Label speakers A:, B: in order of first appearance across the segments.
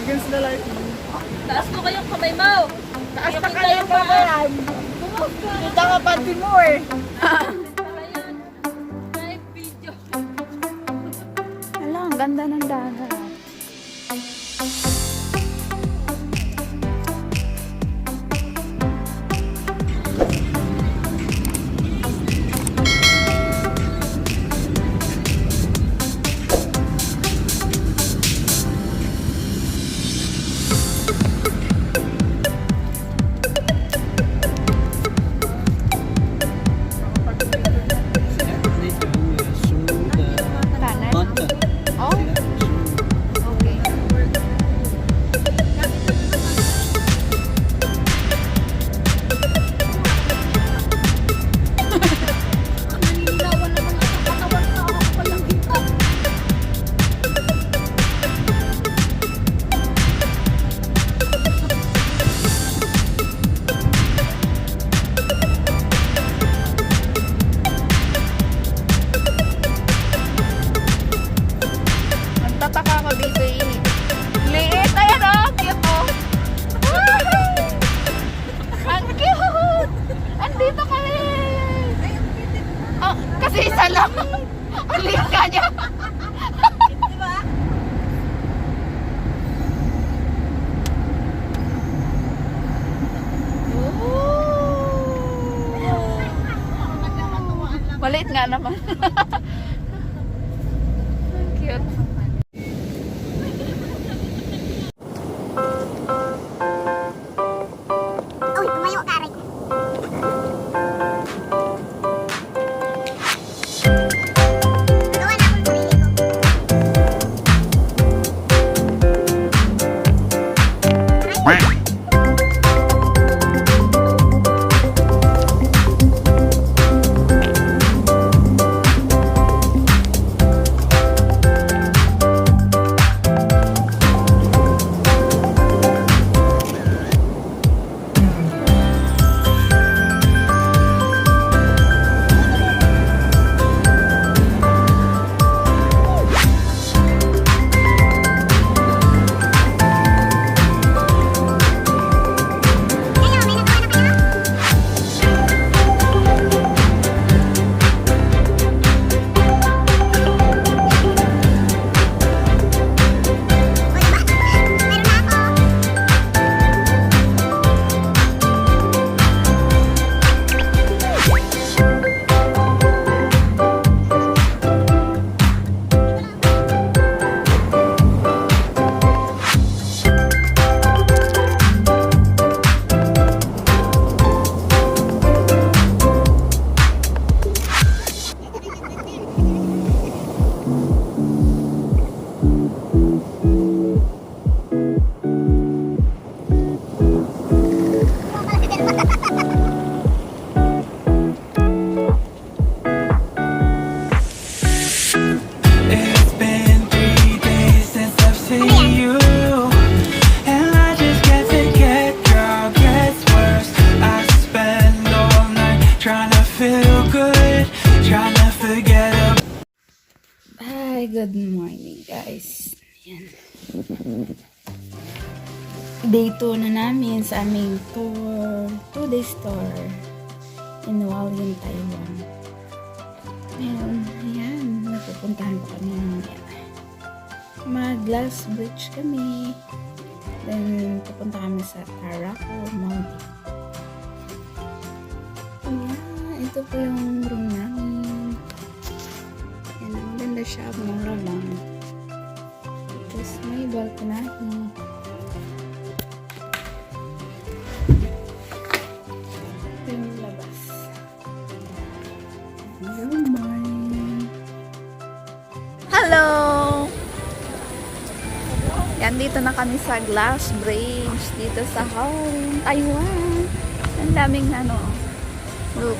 A: Against the light.
B: Taas mo kayong kamay mo.
A: Taas na kayong kamay. Kita ka pati mo eh.
B: Live video.
C: Hala, ang ganda ng dagat. Kasi isa lang. Ang liit ka niya.
B: Diba?
C: Maliit nga naman. Cute.
D: Uy, tumayo ka rin. Gawa na akong sarili ko. Kayo, may nagawa na kayo? O diba? Meron na ako.
E: It's been 3 days since I've seen you, and I just can't forget. Girl, gets worse. I spend all night trying to feel good, trying to forget about.
C: Hi, good morning guys. Yan. Day 2 na namin sa aming tour, 2-day tour in Hualien, Taiwan. Ngayon, ayan, napupuntahan pa kami mamaya. Mag-glass bridge kami. Then, pupunta kami sa Hayaku Mountain. Ayan, ito po yung room namin. Ayan, ang ganda siya, mura lang. Tapos may balcony. Ito yung labas. Good morning. Hello! Yan, dito na kami sa Glass Bridge. Dito sa Hualien, Taiwan. Ang daming ano. Look.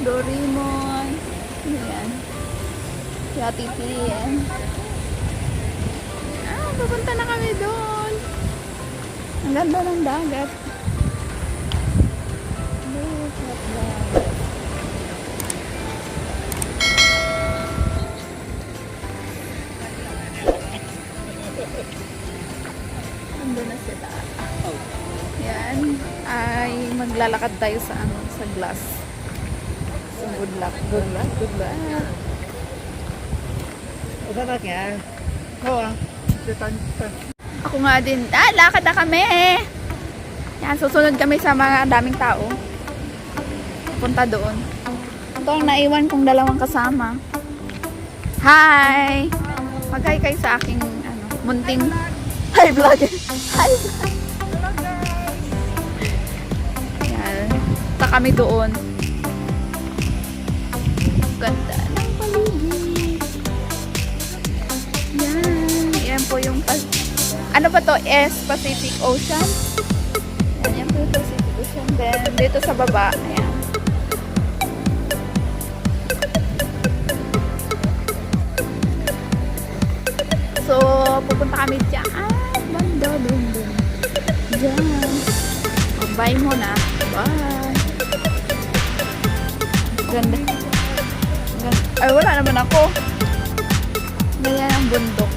C: Doraemon. Ayan. Yatiti. Pupunta na kami doon. Ang ganda ng dagat. Look at that. nandun na sila. Yan. Ay, maglalakad tayo sa ano, sa glass. So, good luck, good luck, good luck. Ako nga din. Lakad na kami. Yan, susunod kami sa mga daming tao. Punta doon. Ito ang naiwan kong dalawang kasama. Hi! Mag-hi kayo sa aking ano, munting... Hi, vlogger! Hi, vlogger! Yan. Punta kami doon. Ganda ng paligid. Yan. Yan po yung... Ano ba to? Pacific Ocean. Yan po yung Pacific Ocean. Then, dito sa baba. Ayan. So, pupunta kami dyan. Banda, banda. Dyan. Bye muna. Bye. Ganda. Ay, wala naman ako. Ganyan ang bundok.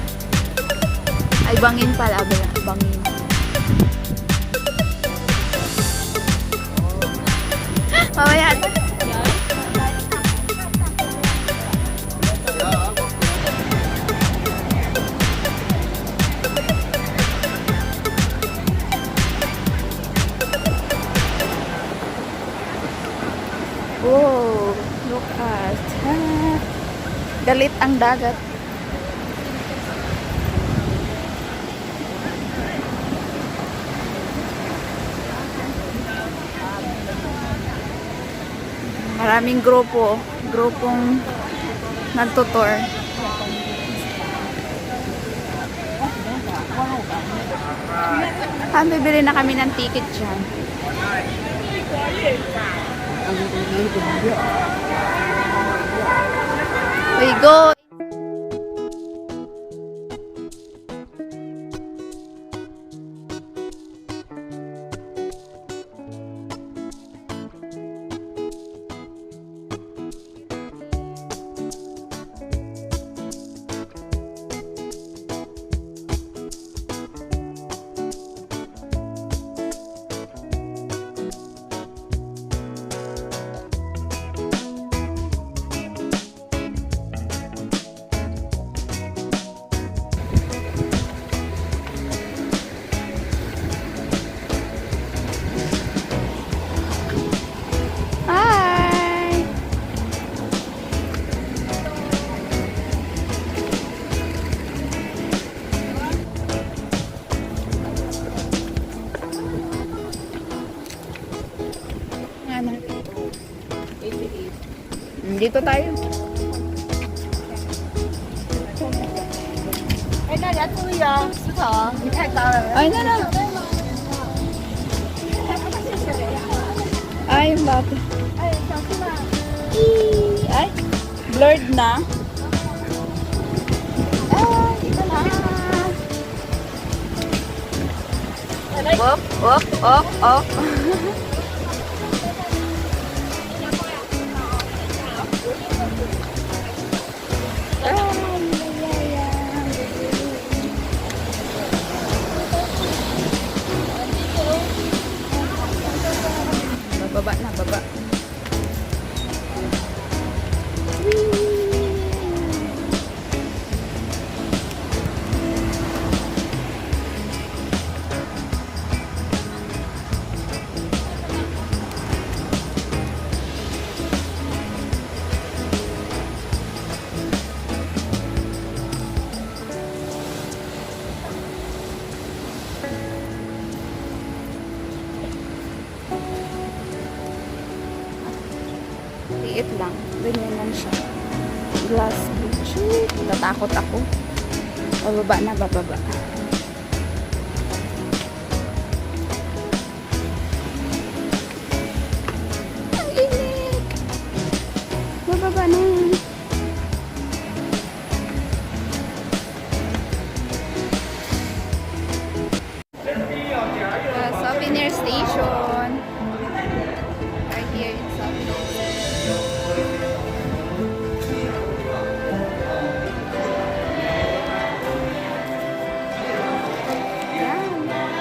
C: Ay, bangin pala. Bangin. Mamaya. Oh, look at. Galit ang dagat. Maraming grupong nagtutour. Bibili na kami ng ticket dyan. We go. Dito tayo.
A: Ay, 大家注意啊，石头，你太高了。
C: Ay, na. Ay, yung bata.
A: 哎，小心啊！
C: Ay, blurred na. Ay, ito na. Op. Baba. Liit lang. Ganyan lang siya. Glass beach. Natatakot ako. Bababa. Ang init! Bababa na. Souvenir station. Right here in Souvenir Station. Yan.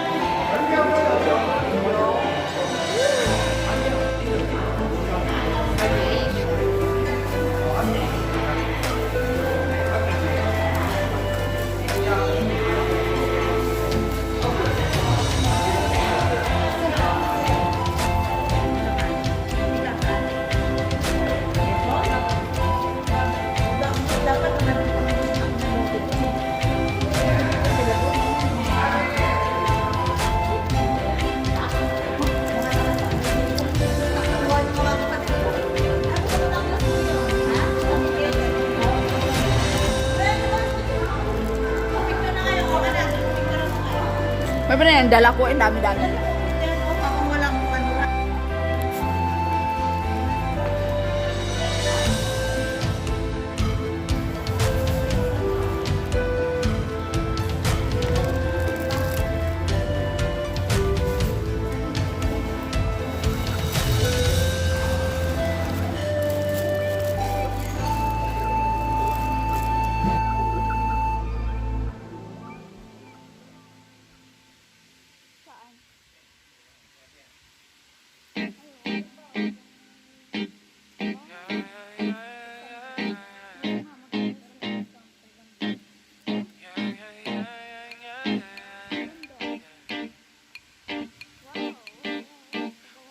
C: May pa na yung dala ko, ang dami-dami.
A: Walang ano.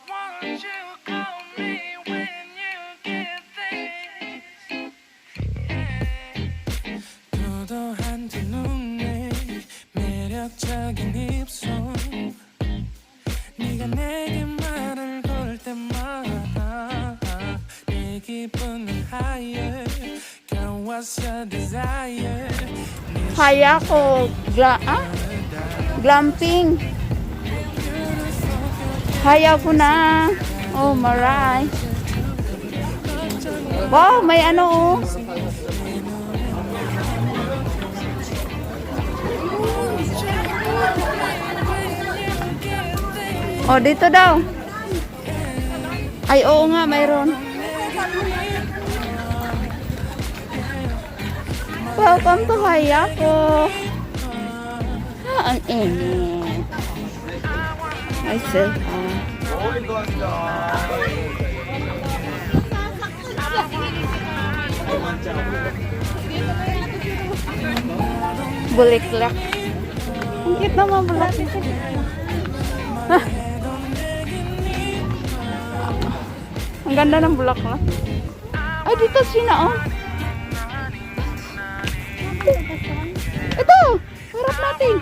E: Won't you call me when you get this? 도도한 두 눈에 매력적인 입술 네가 내게 말을 걸 때마다 내 기분은 higher 겨웠어 desire
C: Hayaku. Glamping. Hayaku na. Oh, maray. Wow, may ano oh. Oh, dito daw. Ay, oo nga, mayroon. Welcome to Hayaku. Ang init. I say hi. Buliklak. Ang cute naman buliklak. Ah. Ang ganda ng bulaklak. Ay, dito sina oh. Ito! Harap natin!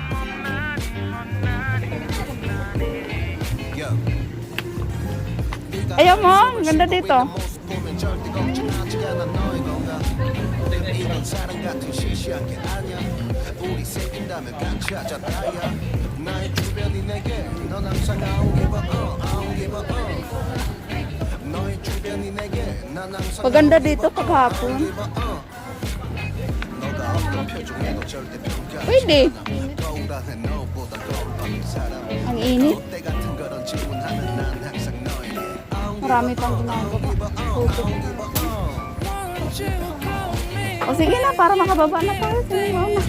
C: Ayaw mo? Ang ganda dito. Maganda dito paghapon. Pwede. Ang init. Marami pang ginagawa. O sige na, para makababa na tayo. Sige, mama.